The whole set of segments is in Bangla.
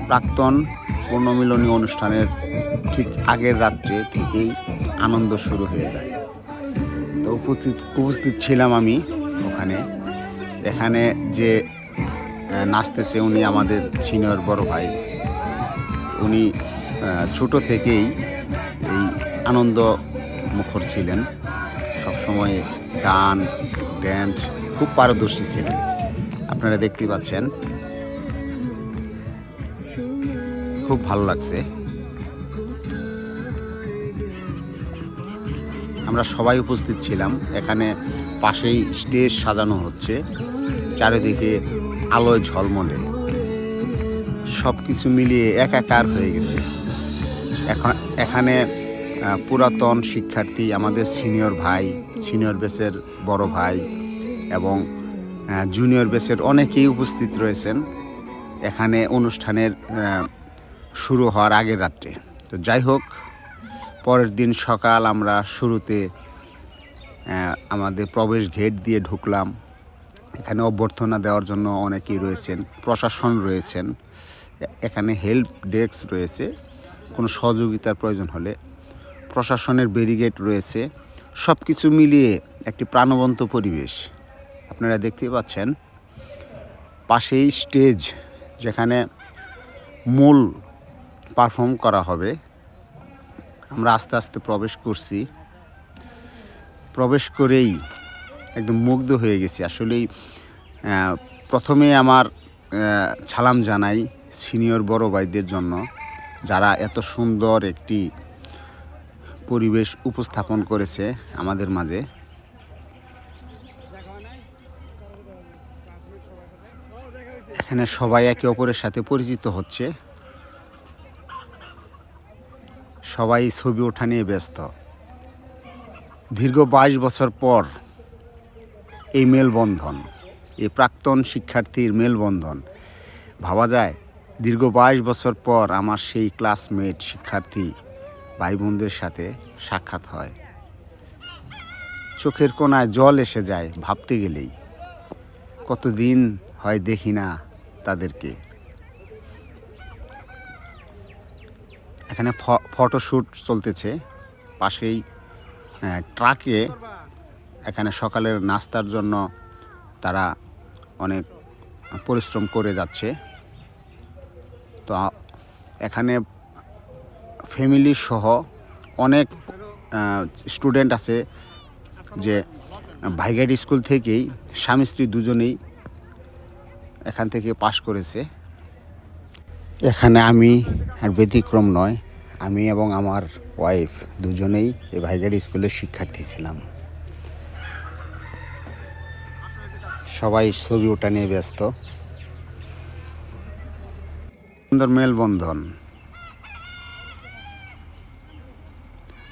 প্রাক্তন পুনর্মিলনী অনুষ্ঠানের ঠিক আগের রাত্রে থেকেই আনন্দ শুরু হয়ে যায়। তো উপস্থিত ছিলাম আমি ওখানে। এখানে যে নাচতেছে উনি আমাদের সিনিয়র বড় ভাই। উনি ছোট থেকেই এই আনন্দ মুখর ছিলেন, সবসময় গান ড্যান্স খুব পারদর্শী ছিলেন। আপনারা দেখতে পাচ্ছেন, খুব ভালো লাগছে। আমরা সবাই উপস্থিত ছিলাম। এখানে পাশেই স্টেজ সাজানো হচ্ছে, চারিদিকে আলোয় ঝলমলে, সব কিছু মিলিয়ে একাকার হয়ে গেছে। এখানে পুরাতন শিক্ষার্থী, আমাদের সিনিয়র ভাই, সিনিয়র ব্যাচের বড় ভাই এবং জুনিয়র ব্যাচের অনেকেই উপস্থিত রয়েছেন এখানে অনুষ্ঠানের শুরু হওয়ার আগের রাত্রে। তো যাই হোক, পরের দিন সকাল আমরা শুরুতে আমাদের প্রবেশ গেট দিয়ে ঢুকলাম। এখানে অভ্যর্থনা দেওয়ার জন্য অনেকেই রয়েছেন, প্রশাসন রয়েছেন, এখানে হেল্প ডেস্ক রয়েছে, কোনো সহযোগিতার প্রয়োজন হলে প্রশাসনের ব্যারিকেড রয়েছে। সব কিছু মিলিয়ে একটি প্রাণবন্ত পরিবেশ। আপনারা দেখতে পাচ্ছেন পাশেই স্টেজ, যেখানে মূল পারফর্ম করা হবে। আমরা আস্তে আস্তে প্রবেশ করছি। প্রবেশ করেই একদম মুগ্ধ হয়ে গেছি। আসলেই প্রথমে আমার সালাম জানাই সিনিয়র বড় ভাইদের জন্য, যারা এত সুন্দর একটি পরিবেশ উপস্থাপন করেছে আমাদের মাঝে। এখানে সবাই একে অপরের সাথে পরিচিত হচ্ছে, সবাই ছবি ওঠা নিয়ে ব্যস্ত। দীর্ঘ 22 বছর পর এই মেলবন্ধন, এই প্রাক্তন শিক্ষার্থীর মেলবন্ধন। ভাবা যায় দীর্ঘ 22 বছর পর আমার সেই ক্লাসমেট শিক্ষার্থী ভাই বোনদের সাথে সাক্ষাৎ হয়। চোখের কোণায় জল এসে যায় ভাবতে গেলেই। কতদিন হয় দেখি না তাদেরকে। এখানে ফটোশ্যুট চলতেছে পাশেই ট্রাকে। এখানে সকালের নাস্তার জন্য তারা অনেক পরিশ্রম করে যাচ্ছে। তো এখানে ফ্যামিলি সহ অনেক স্টুডেন্ট আছে, যে ভাইঘাট স্কুল থেকেই স্বামী স্ত্রী দুজনেই এখান থেকে পাশ করেছে। এখানে আমি আর ব্যতিক্রম নয়, আমি এবং আমার ওয়াইফ দুজনেই এই ভাইঘাট স্কুলের শিক্ষার্থী ছিলাম। সবাই ছবি ওঠা নিয়ে ব্যস্ত। সুন্দর মেলবন্ধন।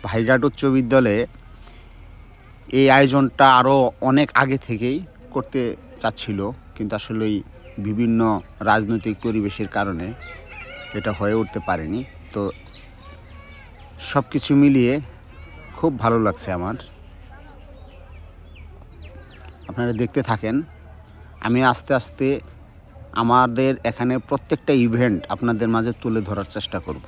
ভাইঘাট উচ্চ বিদ্যালয়ে এই আয়োজনটা আরও অনেক আগে থেকেই করতে চাচ্ছিল, কিন্তু আসলে বিভিন্ন রাজনৈতিক পরিবেশের কারণে এটা হয়ে উঠতে পারেনি। তো সব কিছু মিলিয়ে খুব ভালো লাগছে আমার। আপনারা দেখতে থাকেন। আমি আস্তে আস্তে আমাদের এখানে প্রত্যেকটা ইভেন্ট আপনাদের মাঝে তুলে ধরার চেষ্টা করব।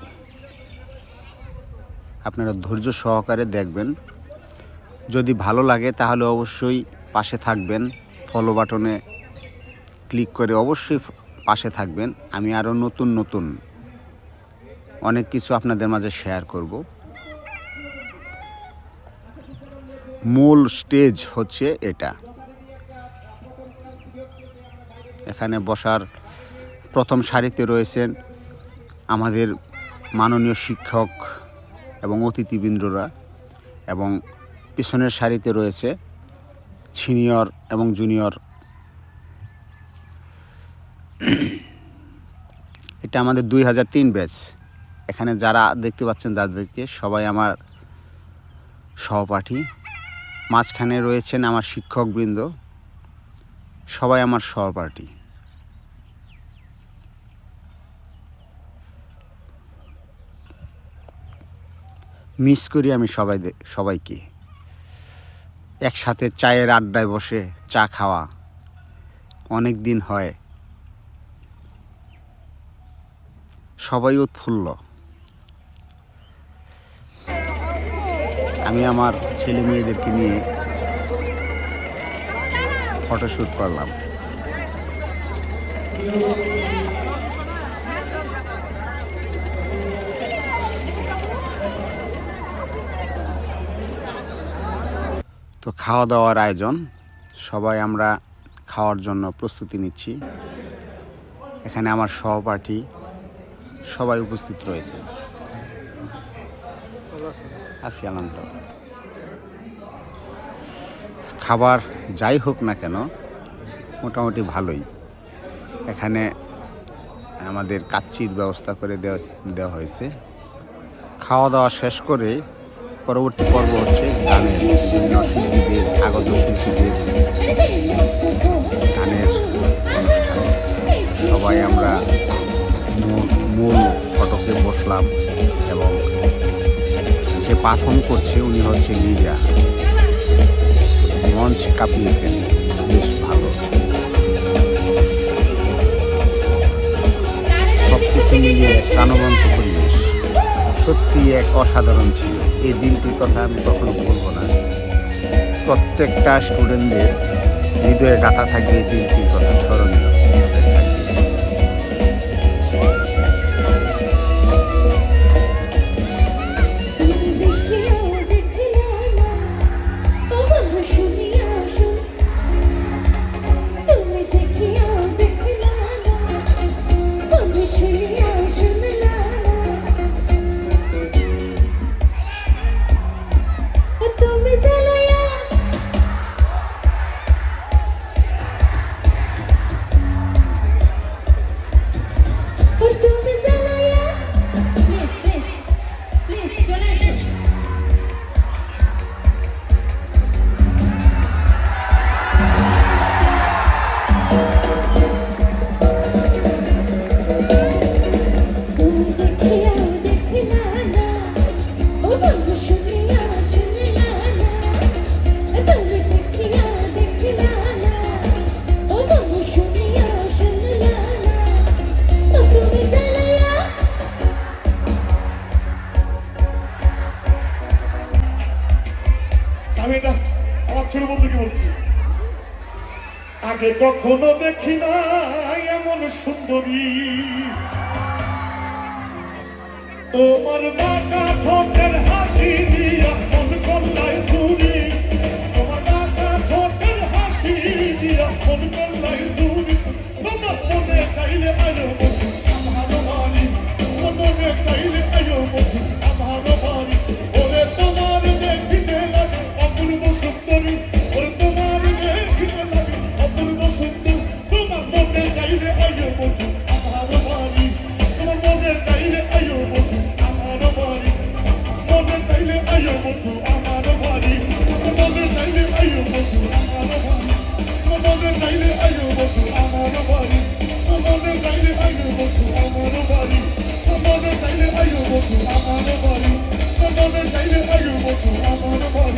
আপনারা ধৈর্য সহকারে দেখবেন। যদি ভালো লাগে তাহলে অবশ্যই পাশে থাকবেন, ফলো বাটনে ক্লিক করে অবশ্যই পাশে থাকবেন। আমি আরও নতুন নতুন অনেক কিছু আপনাদের মাঝে শেয়ার করব। মূল স্টেজ হচ্ছে এটা। এখানে বসার প্রথম সারিতে রয়েছেন আমাদের মাননীয় শিক্ষক এবং অতিথিবৃন্দরা, এবং পিছনের সারিতে রয়েছে সিনিয়র এবং জুনিয়র। এটা আমাদের 2003 ব্যাচ। এখানে যারা দেখতে পাচ্ছেন তাদেরকে সবাই আমার সহপাঠী। মাঝখানে রয়েছেন আমার শিক্ষকবৃন্দ, সবাই আমার সহপাঠী। মিস করি আমি সবাইকে। একসাথে চায়ের আড্ডায় বসে চা খাওয়া অনেক দিন হয়। সবাই উৎফুল্ল। আমি আমার ছেলে মেয়েদেরকে নিয়ে ফটোশ্যুট করলাম। তো খাওয়া দাওয়ার আয়োজন, সবাই আমরা খাওয়ার জন্য প্রস্তুতি নিচ্ছি। এখানে আমার সহপাঠী সবাই উপস্থিত রয়েছে। আছি আলহামদুলিল্লাহ। খাবার যাই হোক না কেন মোটামুটি ভালোই। এখানে আমাদের কাচ্চির ব্যবস্থা করে দেওয়া হয়েছে। খাওয়া দাওয়া শেষ করে পরবর্তী পর্ব হচ্ছে গানের, বিভিন্ন শিল্পীদের, আগত শিল্পীদের গানের অনুষ্ঠান। সবাই আমরা মূল ফটকে বসলাম এবং যে পারফর্ম করছে উনি হচ্ছে লিজা। মঞ্চ কাঁপিয়েছেন, বেশ ভালো। সব কিছু মিলিয়ে প্রাণবন্ত পরিবেশ, সত্যি এক অসাধারণ ছিল। এই দিনটির কথা আমি কখনো বলবো না। প্রত্যেকটা স্টুডেন্টদের হৃদয়ে গাঁথা থাকবে এই দিনটির কথা, স্মরণীয় আমি এটা আমার ছোট বন্ধুকে বলছি। আগে কখনো দেখি না এমন সুন্দরী, তোমার বাঁকা ঠোঁটের হাসি দিয়া মন করলাই চুরি, তোমার বাঁকা ঠোঁটের হাসি দিয়া মন করলাই চুরি। তোমার মনে চাইলে আয়ো বন্ধু আমার বাড়ি, তোমার মনে চাইলে আয়ো বন্ধু আমার বাড়ি। ওরে তোমার দেখিতে লাগে অপূর্ব সুন্দরী, ওরে তোমার দেখিতে লাগে অপূর্ব সুন্দর। তোমার মনে চাইলে আয়ো বন্ধু আমার বাড়ি, তোমার মনে চাইলে আয়ো বন্ধু আমার বাড়ি। মনে চাইলে আয়ো বন্ধু আমার বাড়ি, মনে চাইলে আয়ো বন্ধু আমার বাড়ি। মনে চাইলে আয়ো বন্ধু আমার বাড়ি, মনে চাইলে আয়ো বন্ধু আমার বাড়ি। মনে চাইলে আয়ো বন্ধু আমার বাড়ি, মনে চাইলে আয়ো বন্ধু আমার বাড়ি।